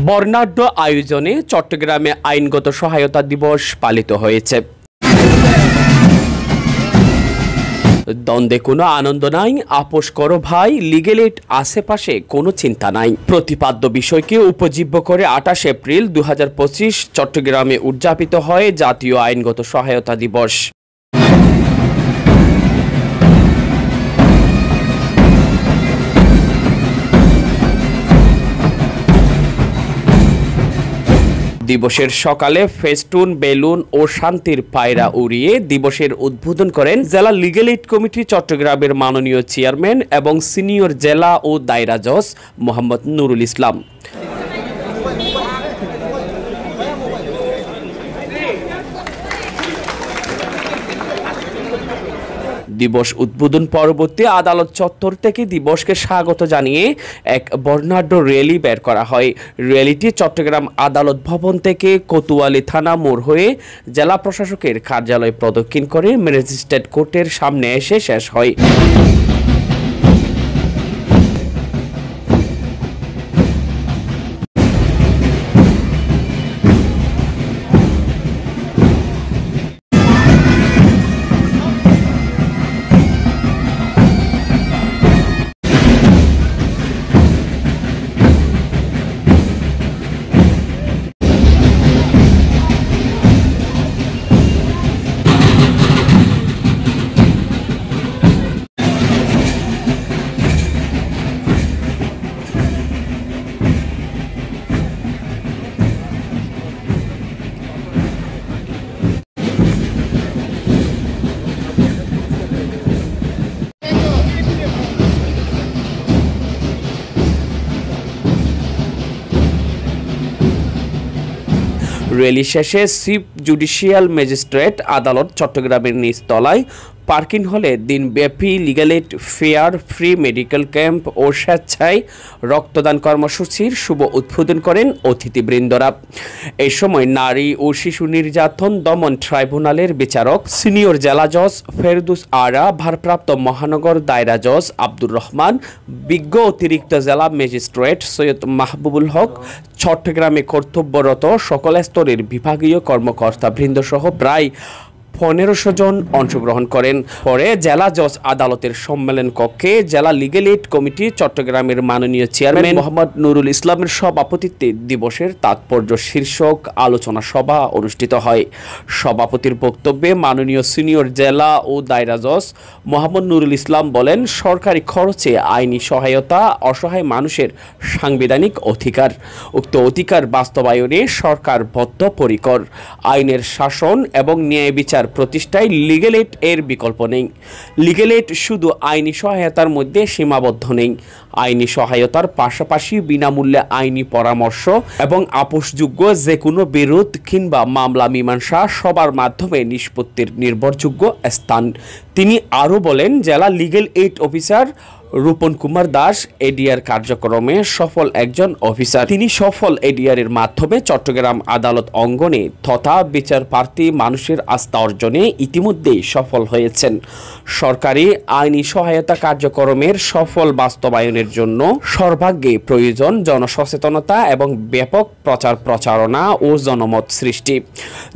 বর্ণাঢ্য আয়োজনে চট্টগ্রামে আইনগত সহায়তা দিবস পালিত হয়েছে। দ্বন্দ্বে কোনো আনন্দ নাই, আপোষ করো ভাই, লিগ্যাল এইড আশেপাশে কোনো চিন্তা নাই। প্রতিপাদ্য বিষয়কে উপজীব্য করে 28 এপ্রিল 2025 চট্টগ্রামে উদযাপিত হয় জাতীয় আইনগত সহায়তা দিবস। দিবসের সকালে ফেস্টুন, বেলুন ও শান্তির পায়রা উড়িয়ে দিবসের উদ্বোধন করেন জেলা লিগ্যাল এইড কমিটি চট্টগ্রামের মাননীয় চেয়ারম্যান এবং সিনিয়র জেলা ও দায়রা জজ মোহাম্মদ নুরুল ইসলাম। দিবস উদ্বোধন পরবর্তী আদালত চত্বর থেকে দিবসকে স্বাগত জানিয়ে এক বর্ণাঢ্য র্যালি বের করা হয়। র্যালিটি চট্টগ্রাম আদালত ভবন থেকে কোতোয়ালি থানা মোড় হয়ে জেলা প্রশাসকের কার্যালয় প্রদক্ষিণ করে ম্যাজিস্ট্রেট কোর্টের সামনে এসে শেষ হয়। র্যালি শেষে চিফ জুডিশিয়াল ম্যাজিস্ট্রেট আদালত চট্টগ্রামের নিচতলায় পার্কিং হলে দিনব্যাপী legal aid fair, free medical camp ও স্বেচ্ছায় রক্তদান কর্মসূচির শুভ উদ্বোধন করেন অতিথিবৃন্দরা। এই সময় নারী ও শিশু নির্যাতন দমন ট্রাইব্যুনালের বিচারক সিনিয়র জেলা জজ ফেরদৌস আরা, ভারপ্রাপ্ত মহানগর দায়রা জজ আব্দুর রহমান, বিজ্ঞ অতিরিক্ত জেলা ম্যাজিস্ট্রেট সৈয়দ মাহবুবুল হক, চট্টগ্রামে কর্তব্যরত সকল স্তরের বিভাগীয় কর্মকর্তাবৃন্দ সহ প্রায় 1500 জন অংশগ্রহণ করেন। পরে জেলা জজ আদালতের সম্মেলন কক্ষে জেলা লিগ্যাল এইড কমিটি চট্টগ্রামের মাননীয় চেয়ারম্যান মোহাম্মদ নুরুল ইসলামের সভাপতিত্বে দিবসের তাৎপর্য শীর্ষক আলোচনা সভা অনুষ্ঠিত হয়। সভাপতির বক্তব্যে মাননীয় সিনিয়র জেলা ও দায়রা জজ মোহাম্মদ নুরুল ইসলাম বলেন, সরকারি খরচে আইনি সহায়তা অসহায় মানুষের সাংবিধানিক অধিকার। উক্ত অধিকার বাস্তবায়নে সরকার বদ্ধপরিকর। আইনের শাসন এবং ন্যায় বিচার প্রতিষ্ঠায় লিগ্যাল এইড এর বিকল্প নেই। লিগ্যাল এইড শুধু আইনি সহায়তার মধ্যে সীমাবদ্ধ নেই। আইনি সহায়তার পাশাপাশি বিনামূল্যে আইনি পরামর্শ এবং আপোষযোগ্য যে কোনো বিরোধ কিংবা মামলা মীমাংসা সবার মাধ্যমে নিষ্পত্তির নির্ভরযোগ্য স্থান। তিনি আরও বলেন, জেলা legal aid officer Rupon Kumar Das ADR কার্যক্রমে সফল একজন অফিসার। তিনি সফল এডিআরের মাধ্যমে চট্টগ্রাম আদালত অঙ্গনে তথা বিচার প্রার্থী মানুষের আস্থা অর্জনে ইতিমধ্যেই সফল হয়েছেন। সরকারি আইনি সহায়তা কার্যক্রমের সফল বাস্তবায়নের জন্য সর্বাগ্রে প্রয়োজন জনসচেতনতা এবং ব্যাপক প্রচার প্রচারণা ও জনমত সৃষ্টি।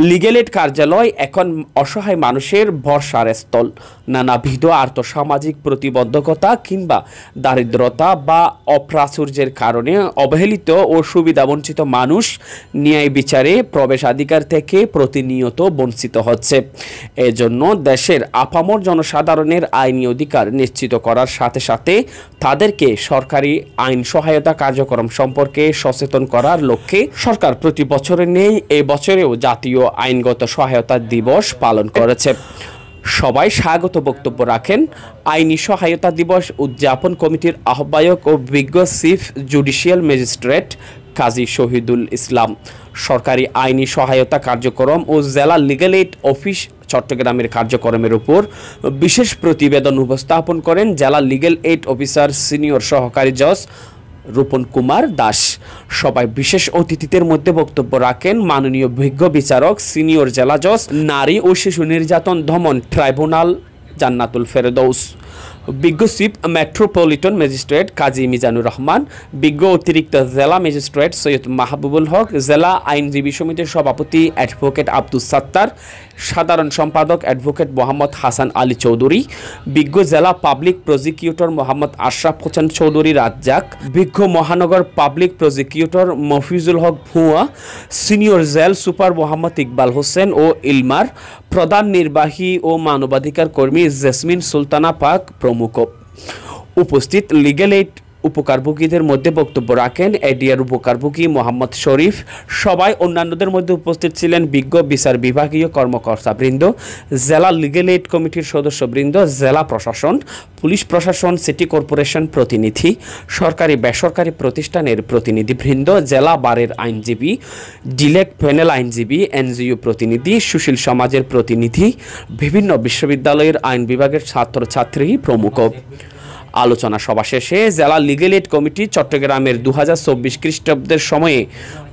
লিগ্যাল এইড কার্যালয় এখন অসহায় মানুষের ভরসার স্থল। নানাবিধ আর্থসামাজিক প্রতিবন্ধকতা কিংবা দারিদ্রতা বা অপ্রাচুর্যের কারণে অবহেলিত ও সুবিধাবঞ্চিত মানুষ ন্যায় বিচারে প্রবেশাধিকার থেকে প্রতিনিয়ত বঞ্চিত হচ্ছে। এজন্য দেশের আপামর জনসাধারণের আইনি অধিকার নিশ্চিত করার সাথে সাথে তাদেরকে সরকারি আইন সহায়তা কার্যক্রম সম্পর্কে সচেতন করার লক্ষ্যে সরকার প্রতি বছরের ন্যায় এই বছরেও জাতীয় আইনগত সহায়তা দিবস পালন করেছে। সবাই স্বাগত বক্তব্য রাখেন আইনি সহায়তা দিবস উদযাপন কমিটির আহ্বায়ক ও বিজ্ঞ চিফ জুডিশিয়াল ম্যাজিস্ট্রেট কাজী শহীদুল ইসলাম। সরকারি আইনি সহায়তা কার্যক্রম ও জেলা লিগ্যাল এইড অফিস চট্টগ্রামের কার্যক্রমের উপর বিশেষ প্রতিবেদন উপস্থাপন করেন জেলা লিগ্যাল এইড অফিসার সিনিয়র সহকারী জজ রূপন কুমার দাস। সবাই বিশেষ অতিথিদের মধ্যে বক্তব্য রাখেন মাননীয় বিজ্ঞ বিচারক সিনিয়র জেলা জজ নারী ও শিশু নির্যাতন দমন ট্রাইব্যুনাল জান্নাতুল ফেরদৌস। বিজ্ঞ চিফ মেট্রোপলিটন ম্যাজিস্ট্রেট কাজী মিজানুর রহমান, বিজ্ঞ অতিরিক্ত জেলা ম্যাজিস্ট্রেট সৈয়দ মাহবুবুল হক, জেলা আইনজীবী সমিতির সভাপতি অ্যাডভোকেট আব্দুস সাত্তার, সাধারণ সম্পাদক অ্যাডভোকেট মোহাম্মদ হাসান আলী চৌধুরী, বিজ্ঞ জেলা পাবলিক প্রসিকিউটর মোহাম্মদ আশরাফ হোসেন চৌধুরী রাজ্জাক, বিজ্ঞ মহানগর public prosecutor Mofizul Haque Bhuiyan, senior jail super Mohammad Iqbal Hossain ও ইলমার, প্রধান নির্বাহী ও মানবাধিকার কর্মী জেসমিন সুলতানা পাক প্রমুখ। উপস্থিত লিগ্যাল এইড উপকারভোগীদের মধ্যে বক্তব্য রাখেন এডিআর উপকারভোগী মোহাম্মদ শরীফ। সবাই অন্যান্যদের মধ্যে উপস্থিত ছিলেন বিজ্ঞ বিচার বিভাগীয় কর্মকর্তাবৃন্দ, জেলা লিগ্যাল এইড কমিটির সদস্যবৃন্দ, জেলা প্রশাসন, পুলিশ প্রশাসন, সিটি কর্পোরেশন প্রতিনিধি, সরকারি বেসরকারি প্রতিষ্ঠানের প্রতিনিধিবৃন্দ, জেলা বারের আইনজীবী, ডিলেক্ট প্যানেল আইনজীবী, এনজিও প্রতিনিধি, সুশীল সমাজের প্রতিনিধি, বিভিন্ন বিশ্ববিদ্যালয়ের আইন বিভাগের ছাত্রছাত্রী প্রমুখ। আলোচনা সভা শেষে জেলা লিগ্যাল এইড কমিটি চট্টগ্রামের 2024 খ্রিস্টাব্দের সময়ে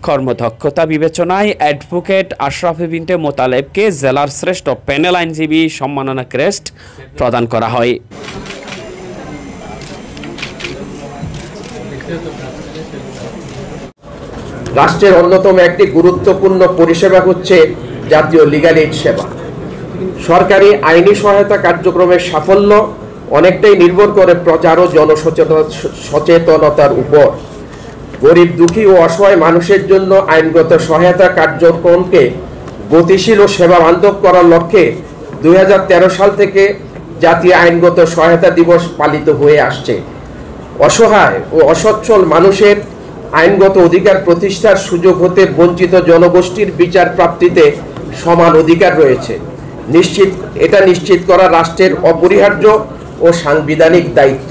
কর্মদক্ষতা বিবেচনায় অ্যাডভোকেট আশরাফ বিনতে মোতালেবকে জেলার শ্রেষ্ঠ প্যানেল আইনজীবী সম্মাননা ক্রেস্ট প্রদান করা হয়। রাষ্ট্রের অন্যতম একটি গুরুত্বপূর্ণ পরিষেবা হচ্ছে জাতীয় লিগ্যাল এইড সেবা। সরকারি আইনি সহায়তা কার্যক্রমের সাফল্য অনেকটাই নির্ভর করে প্রচার ও জনসচেতনতার উপর। গরিব, দুঃখী ও অসহায় মানুষের জন্য আইনগত সহায়তা কার্যক্রমকে গতিশীল ও সেবা বান্ধব করার লক্ষ্যে 2013 সাল থেকে জাতীয় আইনগত সহায়তা দিবস পালিত হয়ে আসছে। অসহায় ও অসচ্ছল মানুষের আইনগত অধিকার প্রতিষ্ঠার সুযোগ হতে বঞ্চিত জনগোষ্ঠীর বিচার প্রাপ্তিতে সমান অধিকার রয়েছে। এটা নিশ্চিত করা রাষ্ট্রের অপরিহার্য ও সাংবিধানিক দায়িত্ব।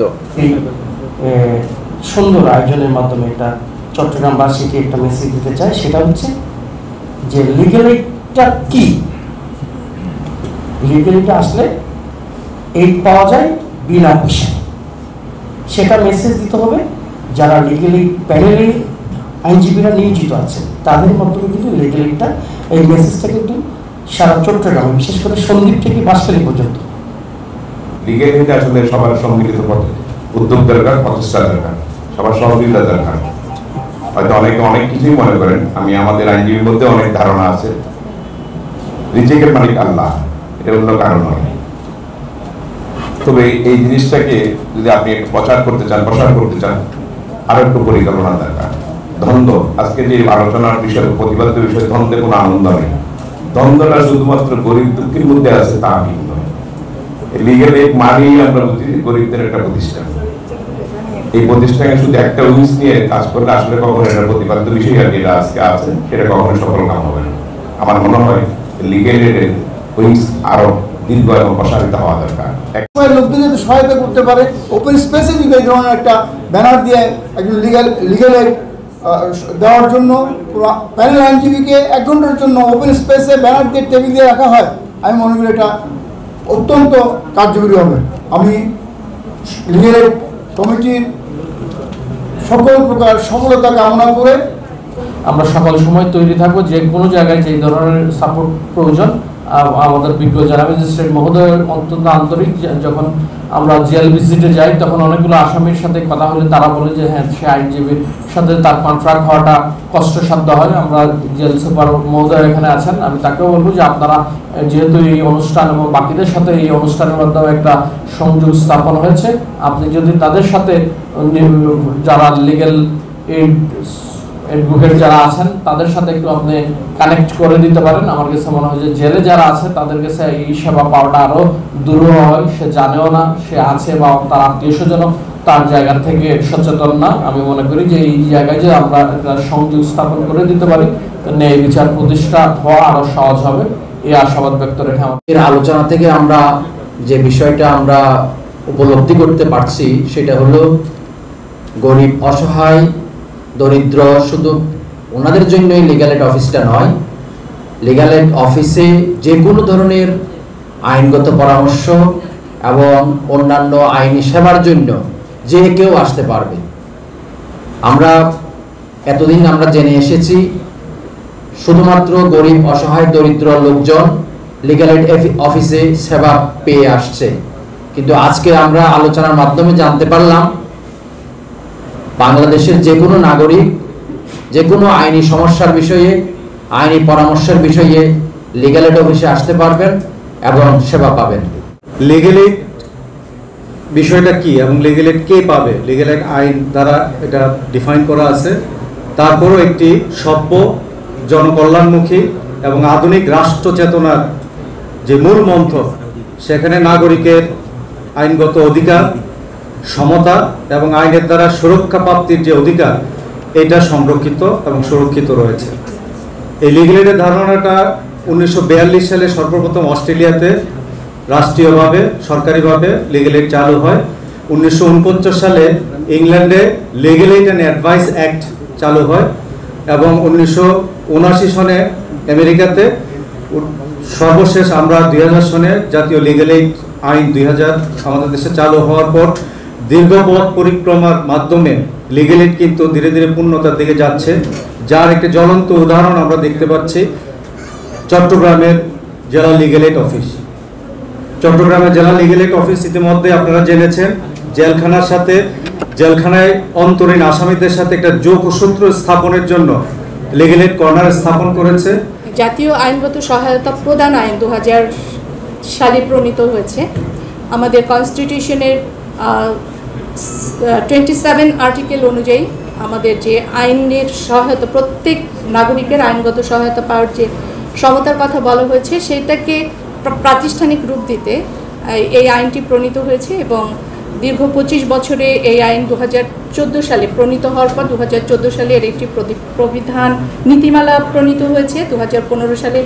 সুন্দর আয়োজনের মাধ্যমে একটা চট্টগ্রামবাসীকে একটা মেসেজ দিতে চাই, সেটা হচ্ছে যে লিগ্যাল এইডটা কি। লিগ্যাল এইডটা আসলে এইড পাওয়া যায় বিনা পয়সায়, সেটা মেসেজ দিতে হবে। যারা লিগ্যাল এইড প্যানেলে আইনজীবীরা নিয়োজিত আছেন তাদের মাধ্যমে কিন্তু লিগ্যাল এইডটা, এই মেসেজটা কিন্তু সারা চট্টগ্রামে, বিশেষ করে সন্দ্বীপ থেকে বাঁশখালী পর্যন্ত লিগ্যাল এইড আসলে সবার সম্মিলিত উদ্যোগ দরকার, প্রচেষ্টা দরকার, সবার সহযোগিতা দরকার। হয়তো অনেকে অনেক কিছুই মনে করেন, আমি আমাদের আইনজীবীর মধ্যে অনেক ধারণা আছে রিজিকের মালিক আল্লাহ, এটা অন্য কারণ নয়। তবে এই জিনিসটাকে যদি আপনি প্রচার করতে চান আরো একটু পরিকল্পনা দরকার। দ্বন্দ্ব, আজকে যে আলোচনার বিষয়, প্রতিবাদ বিষয়, দ্বন্দ্বে কোনো আনন্দ নেই। দ্বন্দ্বটা শুধুমাত্র গরিব দুঃখীর মধ্যে আছে তা ঠিক নয়। লিগ্যাল এইড মানেই আমরা বুঝি গরিবদের একটা প্রতিষ্ঠান। এই প্রতিষ্ঠানে শুধু একটা উইংস নিয়ে কাজ করলে আসলে কখনো এটা প্রতিবাদ বিষয় আর যেটা আজকে আছে সেটা কখনো সফল কাম হবে না। আমার মনে হয় লিগ্যাল এইডের উইংস আরো দীর্ঘ এবং প্রসারিত হওয়া দরকার। লোকদের যাতে সহায়তা করতে পারে, ওপেন স্পেসে যদি এই ধরনের একটা ব্যানার দিয়ে একজন লিগ্যাল এইড দেওয়ার জন্য প্যানেল আইনজীবীকে 1 ঘন্টার জন্য ওপেন স্পেসে ব্যানার দিয়ে টেবিল দিয়ে রাখা হয়, আমি মনে করি এটা অত্যন্ত কার্যকরী হবে। আমি লিগ্যাল এইড কমিটির সকল প্রকার সফলতা কামনা করে আমরা সকল সময় তৈরি থাকবো। যে কোনো জায়গায় যে ধরনের সাপোর্ট প্রয়োজন আমাদের বিজ্ঞ যারা ম্যাজিস্ট্রেট মহোদয় অত্যন্ত আন্তরিক। যখন আমরা জেল ভিজিটে যাই তখন অনেকগুলো আসামির সাথে কথা হলে তারা বলে যে হ্যাঁ, সে আইনজীবীর সাথে তার কন্ট্রাক্ট হওয়াটা কষ্টসাধ্য হয়। আমরা জেল সুপার মহোদয় এখানে আছেন, আমি তাকেও বলবো যে আপনারা যেহেতু এই অনুষ্ঠান এবং বাকিদের সাথে এই অনুষ্ঠানের মাধ্যমে একটা সংযোগ স্থাপন হয়েছে, আপনি যদি তাদের সাথে যারা লিগ্যাল এইড অ্যাডভোকেট যারা আছেন তাদের সাথে একটু আপনি কানেক্ট করে দিতে পারেন, আমার কাছে মনে হয় যে জেলে যারা আছে তাদের কাছে এই সেবা পাওয়াটা আরো দূর হয়। সে জানেও না সে আছে বা তার আত্মীয় স্বজন তার জায়গা থেকে সচেতন না। আমি মনে করি যে এই জায়গায় যে আমরা সংযোগ স্থাপন করে দিতে পারি, ন্যায় বিচার প্রতিষ্ঠা হওয়া আরো সহজ হবে, এই আশাবাদ ব্যক্ত রেখে আমাদের আলোচনা থেকে আমরা যে বিষয়টা আমরা উপলব্ধি করতে পারছি সেটা হলো গরিব, অসহায়, দরিদ্র শুধু ওনাদের জন্যই লিগ্যাল এইড অফিসটা নয়, লিগ্যাল এইড অফিসে যে কোনো ধরনের আইনগত পরামর্শ এবং অন্যান্য আইনি সেবার জন্য যে কেউ আসতে পারবে। আমরা এতদিন আমরা জেনে এসেছি শুধুমাত্র গরিব, অসহায়, দরিদ্র লোকজন লিগ্যাল এইড অফিসে সেবা পেয়ে আসছে, কিন্তু আজকে আমরা আলোচনার মাধ্যমে জানতে পারলাম বাংলাদেশের যে কোনো নাগরিক যে কোনো আইনি সমস্যার বিষয়ে, আইনি পরামর্শের বিষয়ে লিগ্যাল এইড অফিসে আসতে পারবেন এবং সেবা পাবেন। লিগ্যাল এইড বিষয়টা কি এবং লিগ্যাল এইড কে পাবে, লিগ্যাল এইড আইন দ্বারা এটা ডিফাইন করা আছে। তারপরও একটি সভ্য, জনকল্যাণমুখী এবং আধুনিক রাষ্ট্র চেতনার যে মূল মন্ত্র, সেখানে নাগরিকের আইনগত অধিকার, সমতা এবং আইনের দ্বারা সুরক্ষা প্রাপ্তির যে অধিকার, এটা সংরক্ষিত এবং সুরক্ষিত রয়েছে। এই লিগ্যাল এইডের ধারণাটা 1942 সালে সর্বপ্রথম অস্ট্রেলিয়াতে রাষ্ট্রীয়ভাবে, সরকারিভাবে লিগ্যাল এইড চালু হয়। 1949 সালে ইংল্যান্ডে legal aid and advice act চালু হয় এবং 1979 সনে আমেরিকাতে, সর্বশেষ আমরা 2000 সনে জাতীয় লিগ্যাল এইড আইন 2000 আমাদের দেশে চালু হওয়ার পর দীর্ঘ পথ পরিক্রমার মাধ্যমে লিগ্যাল এইড কিন্তু ধীরে ধীরে পূর্ণতার দিকে যাচ্ছে, যার একটি জ্বলন্ত উদাহরণ আমরা দেখতে পাচ্ছি চট্টগ্রামের জেলা লিগ্যাল এইড অফিস। চট্টগ্রামের জেলা লিগ্যাল এইড অফিস ইতিমধ্যে আপনারা জেনেছেন জেলখানার সাথে, জেলখানায় অন্তরীণ আসামিদের সাথে একটা যোগসূত্র স্থাপনের জন্য লিগ্যাল এইড কর্নার স্থাপন করেছে। জাতীয় আইনগত সহায়তা প্রদান আইন 2000 সালে প্রণীত হয়েছে। আমাদের কনস্টিটিউশনের 27 আর্টিকেল অনুযায়ী আমাদের যে আইনের সহায়তা, প্রত্যেক নাগরিকের আইনগত সহায়তা পাওয়ার যে সমতার কথা বলা হয়েছে, সেটাকে প্রাতিষ্ঠানিক রূপ দিতে এই আইনটি প্রণীত হয়েছে এবং দীর্ঘ 25 বছরে এই আইন 2014 সালে প্রণীত হওয়ার পর 2014 সালে এর একটি প্রবিধান নীতিমালা প্রণীত হয়েছে, 2015 সালে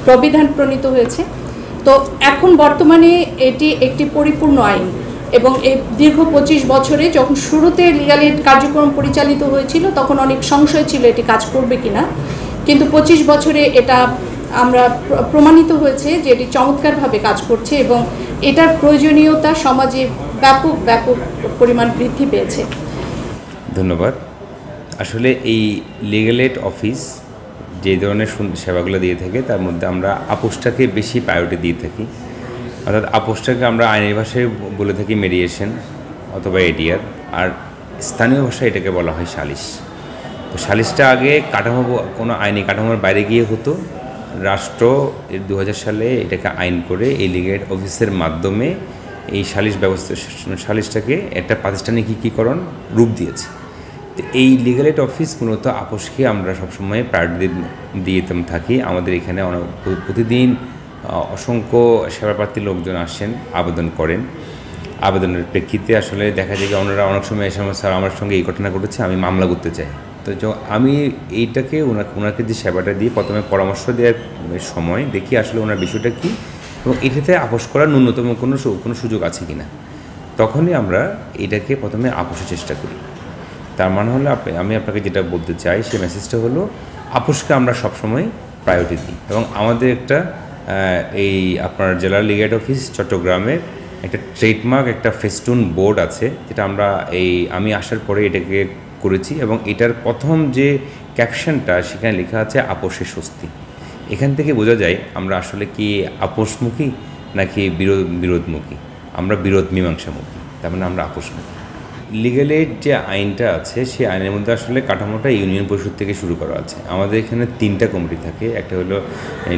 প্রবিধান প্রণীত হয়েছে। তো এখন বর্তমানে এটি একটি পরিপূর্ণ আইন এবং এই দীর্ঘ 25 বছরে যখন শুরুতে লিগ্যাল এইড কার্যক্রম পরিচালিত হয়েছিল তখন অনেক সংশয় ছিল এটি কাজ করবে কিনা, কিন্তু 25 বছরে এটা আমরা প্রমাণিত হয়েছে যে এটি চমৎকারভাবে কাজ করছে এবং এটার প্রয়োজনীয়তা সমাজে ব্যাপক পরিমাণ বৃদ্ধি পেয়েছে। ধন্যবাদ। আসলে এই লিগ্যাল এইড অফিস যে ধরনের সেবাগুলো দিয়ে থাকে তার মধ্যে আমরা আপোষটাকে বেশি প্রায়োরিটি দিয়ে থাকি। অর্থাৎ আপোষটাকে আমরা আইনের ভাষায় বলে থাকি মেডিয়েশন অথবা এডিআর, আর স্থানীয় ভাষায় এটাকে বলা হয় সালিশ। তো সালিশটা আগে কোনো আইনি কাঠামোর বাইরে গিয়ে হতো। রাষ্ট্র 2000 সালে এটাকে আইন করে এই লিগ্যাল এইড অফিসের মাধ্যমে এই সালিশটাকে একটা প্রাতিষ্ঠানিকীকরণ রূপ দিয়েছে। তো এই লিগ্যাল এইড অফিস মূলত আপোষকে আমরা সবসময় প্রায়োরিটি দিয়ে থাকি। আমাদের এখানে প্রতিদিন অসংখ্য সেবাপ্রার্থী লোকজন আসেন, আবেদন করেন। আবেদনের প্রেক্ষিতে আসলে দেখা যায় যে ওনারা অনেক সময় এসে স্যার আমার সঙ্গে এই ঘটনা ঘটেছে, আমি মামলা করতে চাই। তো আমি এইটাকে ওনাকে যে সেবাটা দিয়ে প্রথমে পরামর্শ দেওয়ার সময় দেখি আসলে ওনার বিষয়টা কী এবং এটাতে আপোষ করার ন্যূনতম কোনো সুযোগ আছে কি না, তখনই আমরা এটাকে প্রথমে আপোষের চেষ্টা করি। তার মানে হলো আমি আপনাকে যেটা বলতে চাই সেই মেসেজটা হলো আপোষকে আমরা সবসময় প্রায়োরিটি দিই। এবং আমাদের একটা এই আপনার জেলার লিগ্যাল এইড অফিস চট্টগ্রামের একটা ট্রেডমার্ক, একটা ফেস্টুন বোর্ড আছে, যেটা আমরা আমি আসার পরে এটাকে করেছি এবং এটার প্রথম যে ক্যাপশনটা সেখানে লেখা আছে আপোষে স্বস্তি। এখান থেকে বোঝা যায় আমরা আসলে কি আপোষমুখী নাকি বিরোধমুখী। আমরা বিরোধ মীমাংসামুখী, তার মানে আমরা আপোষমুখী। লিগ্যাল এইড যে আইনটা আছে সেই আইনের মধ্যে আসলে কাঠামোটা ইউনিয়ন পরিষদ থেকে শুরু করা আছে। আমাদের এখানে 3টা কমিটি থাকে, একটা হলো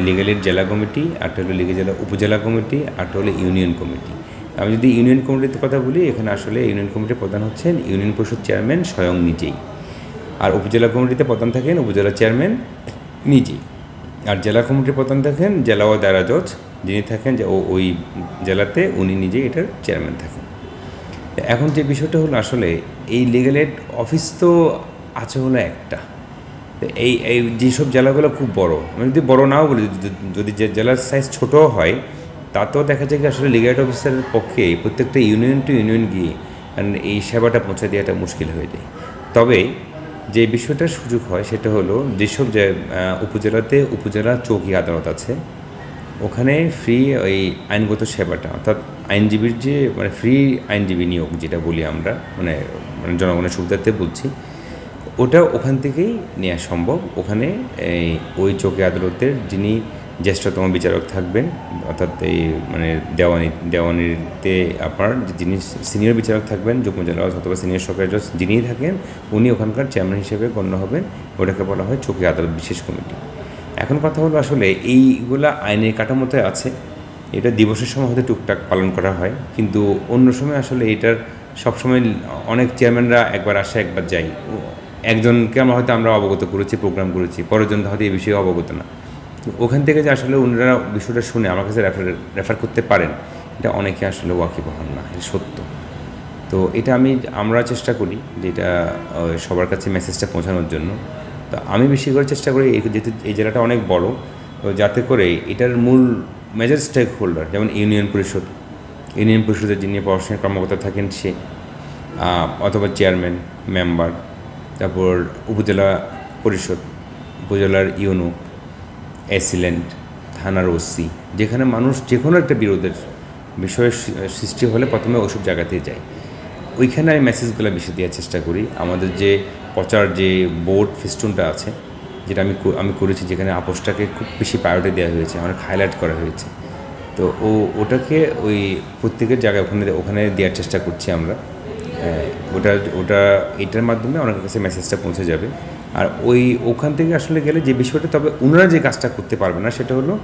লিগ্যাল এইড জেলা কমিটি, একটা হলো লিগ্যাল উপজেলা কমিটি, একটা হলো ইউনিয়ন কমিটি। আমি যদি ইউনিয়ন কমিটির কথা বলি, এখানে আসলে ইউনিয়ন কমিটির প্রধান হচ্ছেন ইউনিয়ন পরিষদ চেয়ারম্যান স্বয়ং নিজেই, আর উপজেলা কমিটিতে প্রধান থাকেন উপজেলা চেয়ারম্যান নিজেই, আর জেলা কমিটির প্রধান থাকেন জেলা ও দায়রা জজ, যিনি থাকেন যে ওই জেলাতে উনি নিজেই এটার চেয়ারম্যান থাকেন। এখন যে বিষয়টা হলো আসলে এই লিগ্যাল এইড অফিস তো আছে হলো একটা, এই যেসব জেলাগুলো খুব বড়, আমি যদি বড় নাও বলি, যদি যে জেলার সাইজ ছোটও হয় তাতেও দেখা যায় কি আসলে লিগ্যাল এইড অফিসারের পক্ষে প্রত্যেকটা ইউনিয়ন টু ইউনিয়ন গিয়ে এই সেবাটা পৌঁছে দেওয়াটা মুশকিল হয়ে যায়। তবে যে বিষয়টার সুযোগ হয় সেটা হলো যেসব উপজেলাতে উপজেলা চৌকি আদালত আছে ওখানে ফ্রি ওই আইনগত সেবাটা, অর্থাৎ আইনজীবীর যে ফ্রি আইনজীবী নিয়োগ যেটা বলি আমরা, জনগণের সুবিধার্থে বলছি, ওটা ওখান থেকেই নেওয়া সম্ভব। ওখানে ওই চৌকি আদালতের যিনি জ্যেষ্ঠতম বিচারক থাকবেন, অর্থাৎ এই মানে দেওয়ানিতে আপনার যিনি সিনিয়র বিচারক থাকবেন, যুগ্ম জেলা অথবা সিনিয়র সরকারি জজ যিনিই থাকেন উনি ওখানকার চেয়ারম্যান হিসেবে গণ্য হবেন। ওটাকে বলা হয় চৌকি আদালত বিশেষ কমিটি। এখন কথা হলো আসলে এইগুলা আইনের কাঠামোতে আছে, এটা দিবসের সময় হয়তো টুকটাক পালন করা হয়, কিন্তু অন্য সময় আসলে এটার সবসময় অনেক চেয়ারম্যানরা একবার আসে একবার যাই, একজনকে আমরা অবগত করেছি, প্রোগ্রাম করেছি, পরের জন হয়তো এই বিষয়ে অবগত না। ওখান থেকে যে আসলে ওনারা বিষয়টা শুনে আমার কাছে রেফার করতে পারেন, এটা অনেকে আসলে ওয়াকিবহাল না, এটা সত্য। তো এটা আমরা চেষ্টা করি যে এটা সবার কাছে মেসেজটা পৌঁছানোর জন্য। তো আমি বেশি করে চেষ্টা করি যেহেতু এই জেলাটা অনেক বড়, তো যাতে করে এটার মূল মেজর স্টেক হোল্ডার যেমন ইউনিয়ন পরিষদের যিনি প্রশাসনিক কর্মকর্তা থাকেন সে, অথবা চেয়ারম্যান, মেম্বার, তারপর উপজেলা পরিষদ, উপজেলার ইউনো, অ্যাসিলেন্ট, থানার ওসি, যেখানে মানুষ যে কোনো একটা বিরোধের বিষয়ের সৃষ্টি হলে প্রথমে ওইসব জায়গাতেই যায়, ওইখানে আমি মেসেজগুলো বেশি দেওয়ার চেষ্টা করি। আমাদের যে প্রচার যে বোর্ড ফেস্টুনটা আছে, যেটা আমি করেছি, যেখানে আপোষটাকে খুব বেশি প্রায়োরিটি দেওয়া হয়েছে, অনেক হাইলাইট করা হয়েছে, তো ওটাকে ওই প্রত্যেকের জায়গায় ওখানে দেওয়ার চেষ্টা করছি আমরা। এটার মাধ্যমে অনেকের কাছে মেসেজটা পৌঁছে যাবে। আর ওখান থেকে আসলে গেলে যে বিষয়টা, তবে ওনারা যে কাজটা করতে পারবে না সেটা হলো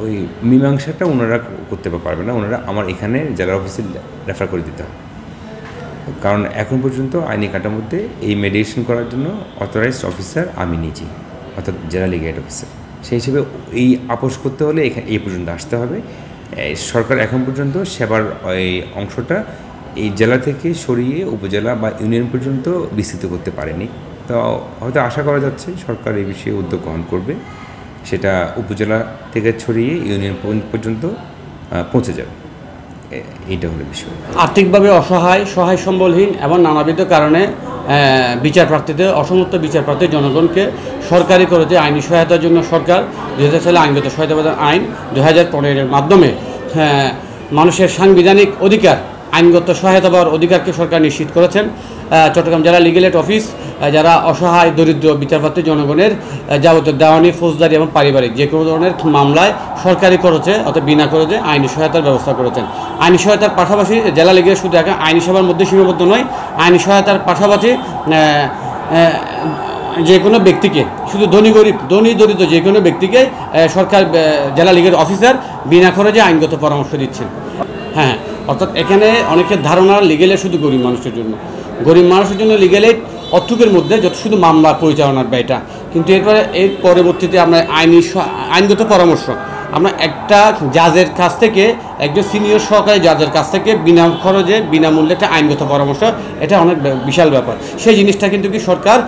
ওই মীমাংসাটা ওনারা করতে পারবে না, ওনারা আমার এখানে জেলা অফিসে রেফার করে দিতে হবে। কারণ এখন পর্যন্ত আইনি কাঠামোতে এই মেডিয়েশন করার জন্য অথরাইজড অফিসার আমি নিজে, অর্থাৎ জেলা লিগ্যাল অফিসার। সেই হিসেবে এই আপোষ করতে হলে এই পর্যন্ত আসতে হবে। সরকার এখন পর্যন্ত সেবার এই অংশটা এই জেলা থেকে সরিয়ে উপজেলা বা ইউনিয়ন পর্যন্ত বিস্তৃত করতে পারেনি। তো হয়তো আশা করা যাচ্ছে সরকার এই বিষয়ে উদ্যোগ গ্রহণ করবে, সেটা উপজেলা থেকে ছড়িয়ে ইউনিয়ন পর্যন্ত পৌঁছে যাবে। এইটা হলো বিষয়। আর্থিকভাবে সহায় সম্বলহীন এবং নানাবিধ কারণে বিচারপ্রার্থীদের অসমর্থ বিচারপ্রার্থী জনগণকে সরকারি করেছে আইনি সহায়তার জন্য সরকার 2000 সালে আইনগত সহায়তা প্রদান আইন 2015-এর মাধ্যমে মানুষের সাংবিধানিক অধিকার, আইনগত সহায়তা পাওয়ার অধিকারকে সরকার নিশ্চিত করেছেন। চট্টগ্রাম জেলা লিগ্যাল এইড অফিস যারা অসহায় দরিদ্র বিচারপ্রার্থী জনগণের যাবতীয় দেওয়ানি, ফৌজদারি এবং পারিবারিক যে কোনো ধরনের মামলায় সরকারি খরচে অর্থাৎ বিনা খরচে আইনি সহায়তার ব্যবস্থা করেছেন। আইনি সহায়তার পাশাপাশি জেলা লিগ্যাল শুধু একটা আইনি সেবার মধ্যে সীমাবদ্ধ নয়, আইনি সহায়তার পাশাপাশি যে কোনো ব্যক্তিকে, শুধু ধনী দরিদ্র যে কোনো ব্যক্তিকে সরকার জেলা লিগ্যাল অফিসার বিনা খরচে আইনগত পরামর্শ দিচ্ছেন। হ্যাঁ, অর্থাৎ এখানে অনেকের ধারণা লিগ্যাল শুধু গরিব মানুষের জন্য, গরিব মানুষের জন্য লিগ্যাল এইড অর্থকের মধ্যে যত শুধু মামলা পরিচালনার ব্যয়টা, কিন্তু এর পরবর্তীতে আমরা আইনগত পরামর্শ আমরা একটা জাজের কাছ থেকে, একজন সিনিয়র সহকারী জাজের কাছ থেকে বিনা খরচে বিনামূল্যে একটা আইনগত পরামর্শ, এটা অনেক বিশাল ব্যাপার। সেই জিনিসটা কিন্তু কি সরকার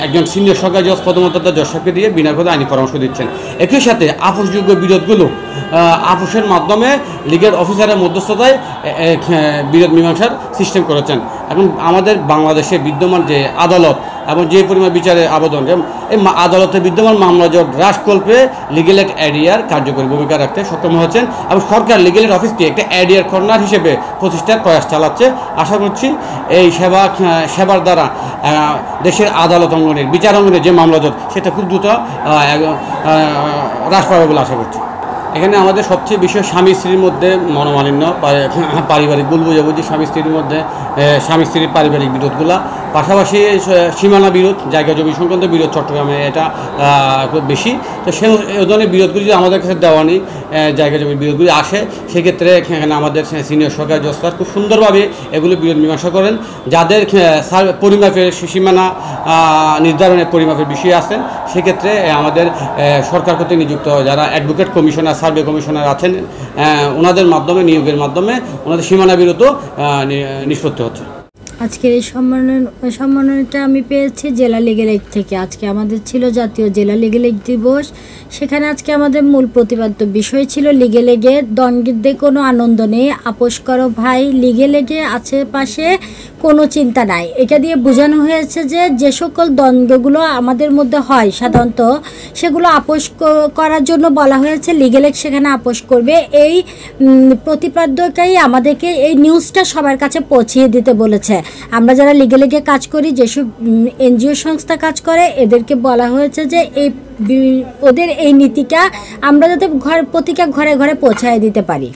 একজন সিনিয়র সহকারী জজ পদমর্যাদার জজ সাহেবকে দিয়ে বিনা খরচে আইনি পরামর্শ দিচ্ছেন। একই সাথে আপোষযোগ্য বিরোধগুলো আপোষের মাধ্যমে লিগ্যাল অফিসারের মধ্যস্থতায় বিরোধ মীমাংসার সিস্টেম করেছেন। এখন আমাদের বাংলাদেশে বিদ্যমান যে আদালত এবং যে পরিমাণ বিচারের আবেদন, এই আদালতে বিদ্যমান মামলা জট হ্রাসকল্পে লিগ্যাল এইড এডিআর কার্যকরী ভূমিকা রাখতে সক্ষম হয়েছেন এবং সরকার লিগ্যাল এইড অফিসকে একটা এডিআর কর্নার হিসেবে প্রতিষ্ঠার প্রয়াস চালাচ্ছে। আশা করছি এই সেবার দ্বারা দেশের আদালত অঙ্গনের, বিচার অঙ্গনের যে মামলা জট সেটা খুব দ্রুত হ্রাস পাবে বলে আশা করছি। এখানে আমাদের সবচেয়ে বিষয় স্বামী স্ত্রীর মধ্যে মনোমালিন্য, পারিবারিক ভুল বোঝাবুঝি, স্বামী স্ত্রীর পারিবারিক বিরোধগুলা, পাশাপাশি সীমানা বিরোধ, জায়গা জমি সংক্রান্ত বিরোধ চট্টগ্রামে এটা খুব বেশি। তো সেই ধরনের বিরোধগুলি যদি আমাদের কাছে দেওয়ানি জায়গা জমির বিরোধগুলি আসে, সেক্ষেত্রে এখানে আমাদের সিনিয়র সরকারি জজরা খুব সুন্দরভাবে এগুলো বিরোধ মীমাংসা করেন। যাদের পরিমাপের সীমানা নির্ধারণের পরিমাপের বিষয় আছেন, সেক্ষেত্রে আমাদের সরকার কর্তৃক নিযুক্ত যারা অ্যাডভোকেট কমিশনার, সার্ভে কমিশনার আছেন, ওনাদের মাধ্যমে, নিয়োগের মাধ্যমে ওনাদের সীমানা বিরোধ নিষ্পত্তি হচ্ছে। আজকের এই সম্মাননাটা আমি পেয়েছি জেলা লিগ্যাল এইড থেকে। আজকে আমাদের ছিল জাতীয় জেলা লিগ্যাল এইড দিবস। সেখানে আজকে আমাদের মূল প্রতিপাদ্য বিষয় ছিল লিগ্যাল এইডে দ্বন্দ্বে কোনো আনন্দ নেই, আপোষ করো ভাই। লিগ্যাল এইডে আশেপাশে কোনো চিন্তা নাই। এটা দিয়ে বোঝানো হয়েছে যে যে সকল দ্বন্দ্বগুলো আমাদের মধ্যে হয় সাধারণত সেগুলো আপোষ করার জন্য বলা হয়েছে, লিগ্যাল এইড সেখানে আপোষ করবে। এই প্রতিপাদ্যকেই আমাদেরকে এই নিউজটা সবার কাছে পৌঁছিয়ে দিতে বলেছে। আমরা যারা লিগ্যাল এইডে কাজ করি, যেসব এনজিও সংস্থা কাজ করে, এদেরকে বলা হয়েছে যে ওদের এই নীতিটা আমরা যাতে প্রতিটা ঘরে ঘরে পৌঁছায় দিতে পারি।